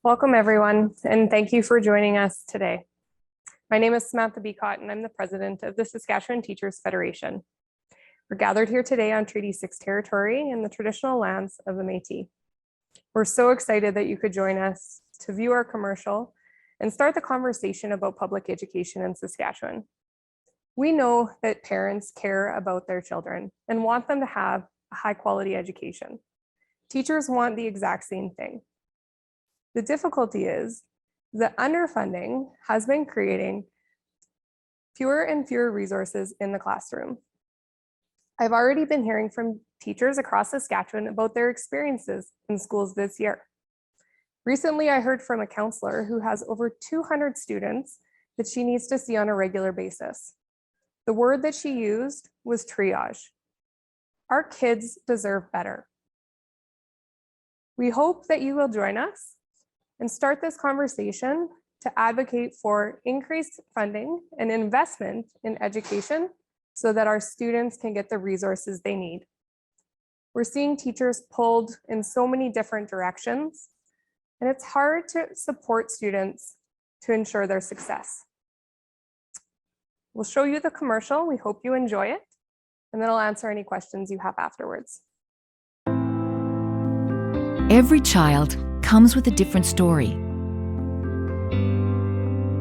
Welcome, everyone, and thank you for joining us today. My name is Samantha Becotte, and I'm the president of the Saskatchewan Teachers Federation. We're gathered here today on Treaty 6 territory in the traditional lands of the Métis. We're so excited that you could join us to view our commercial and start the conversation about public education in Saskatchewan. We know that parents care about their children and want them to have a high-quality education. Teachers want the exact same thing. The difficulty is that underfunding has been creating fewer and fewer resources in the classroom. I've already been hearing from teachers across Saskatchewan about their experiences in schools this year. Recently, I heard from a counselor who has over 200 students that she needs to see on a regular basis. The word that she used was triage. Our kids deserve better. We hope that you will join us and start this conversation to advocate for increased funding and investment in education so that our students can get the resources they need. We're seeing teachers pulled in so many different directions, and it's hard to support students to ensure their success. We'll show you the commercial. We hope you enjoy it, and then I'll answer any questions you have afterwards. Every child comes with a different story,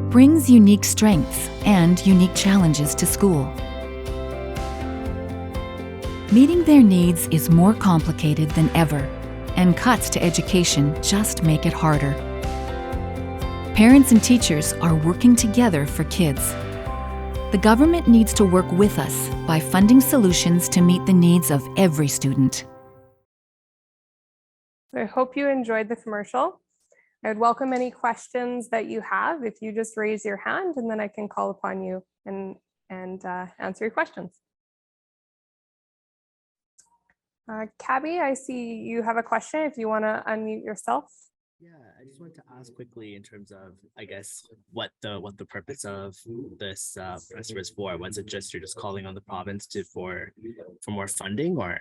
brings unique strengths and unique challenges to school. Meeting their needs is more complicated than ever, and cuts to education just make it harder. Parents and teachers are working together for kids. The government needs to work with us by funding solutions to meet the needs of every student. I hope you enjoyed the commercial. I would welcome any questions that you have if you just raise your hand, and then I can call upon you and answer your questions. Cabby, I see you have a question if you want to unmute yourself. Yeah, I just wanted to ask quickly in terms of, I guess, what the purpose of this press was for. Was it just you're just calling on the province for more funding, or?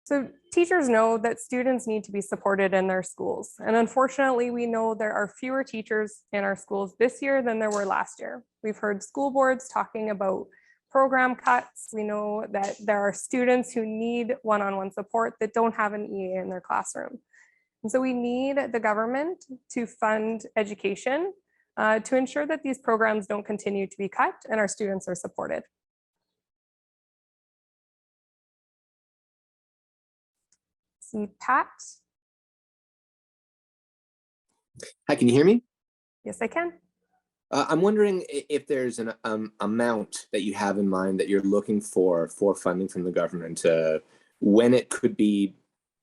So teachers know that students need to be supported in their schools. And unfortunately, we know there are fewer teachers in our schools this year than there were last year. We've heard school boards talking about program cuts. We know that there are students who need one-on-one support that don't have an EA in their classroom. And so we need the government to fund education to ensure that these programs don't continue to be cut and our students are supported. See Pat. Hi, can you hear me? Yes, I can. I'm wondering if there's an amount that you have in mind that you're looking for funding from the government, when it could be,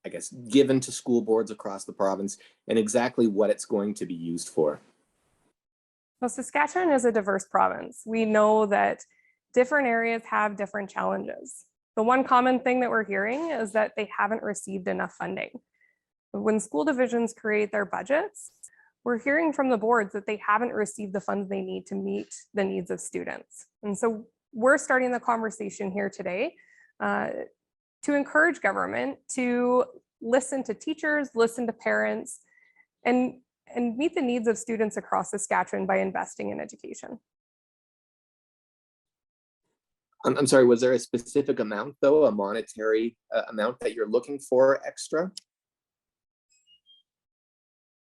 I guess, given to school boards across the province, and exactly what it's going to be used for. Well, Saskatchewan is a diverse province. We know that different areas have different challenges. The one common thing that we're hearing is that they haven't received enough funding. When school divisions create their budgets, we're hearing from the boards that they haven't received the funds they need to meet the needs of students. And so we're starting the conversation here today to encourage government to listen to teachers, listen to parents, and meet the needs of students across Saskatchewan by investing in education. I'm sorry, was there a specific amount, though, a monetary amount that you're looking for extra?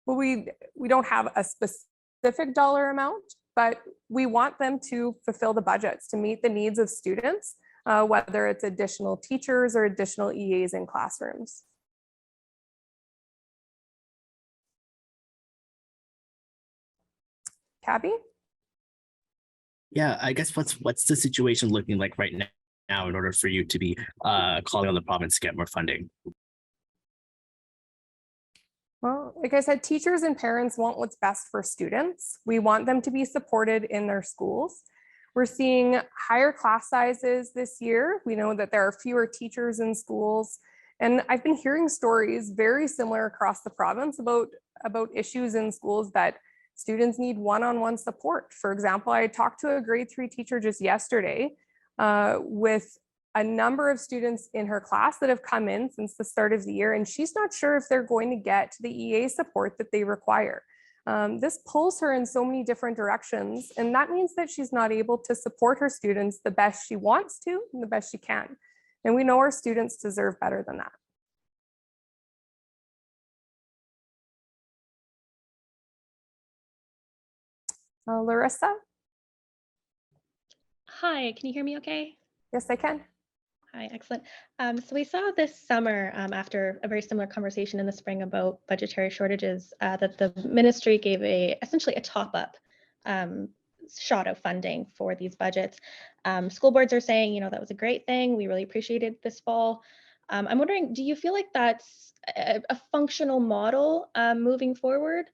Well, we don't have a specific dollar amount, but we want them to fulfill the budgets to meet the needs of students, whether it's additional teachers or additional EAs in classrooms. Cabby? Yeah, I guess what's the situation looking like right now in order for you to be calling on the province to get more funding? Well, like I said, teachers and parents want what's best for students. We want them to be supported in their schools. We're seeing higher class sizes this year. We know that there are fewer teachers in schools. And I've been hearing stories very similar across the province about issues in schools that students need one-on-one support. For example, I talked to a grade 3 teacher just yesterday with a number of students in her class that have come in since the start of the year, and she's not sure if they're going to get the EA support that they require. This pulls her in so many different directions, and that means that she's not able to support her students the best she wants to and the best she can. And we know our students deserve better than that. Larissa? Hi, can you hear me okay? Yes, I can. Hi, excellent. So we saw this summer, after a very similar conversation in the spring about budgetary shortages, that the ministry gave essentially a top-up shot of funding for these budgets. School boards are saying, that was a great thing. We really appreciated this fall. I'm wondering, do you feel like that's a functional model moving forward?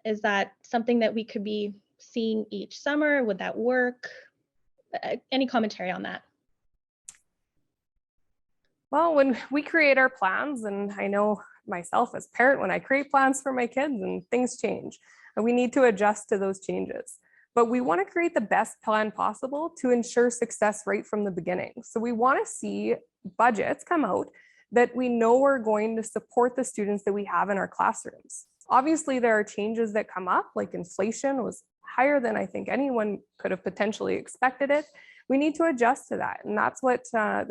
Is that something that we could be seeing each summer? Would that work? Any commentary on that? Well, when we create our plans, and I know myself as parent, when I create plans for my kids and things change, and we need to adjust to those changes. But we want to create the best plan possible to ensure success right from the beginning. So we want to see budgets come out that we know are going to support the students that we have in our classrooms. Obviously, there are changes that come up, like inflation was higher than I think anyone could have potentially expected it. We need to adjust to that. And that's what the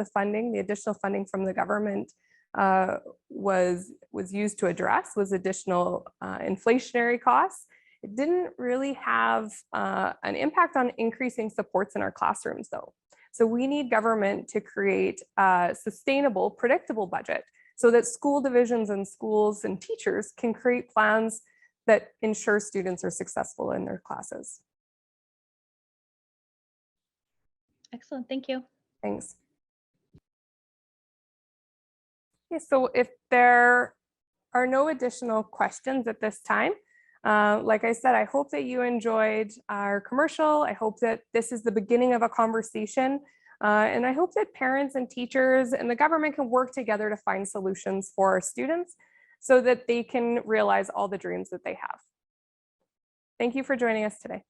additional funding from the government was used to address, was additional inflationary costs. It didn't really have an impact on increasing supports in our classrooms though. So we need government to create a sustainable, predictable budget so that school divisions and schools and teachers can create plans that ensure students are successful in their classes. Excellent, thank you. Thanks. Okay, so if there are no additional questions at this time, like I said, I hope that you enjoyed our commercial. I hope that this is the beginning of a conversation. And I hope that parents and teachers and the government can work together to find solutions for our students so that they can realize all the dreams that they have. Thank you for joining us today.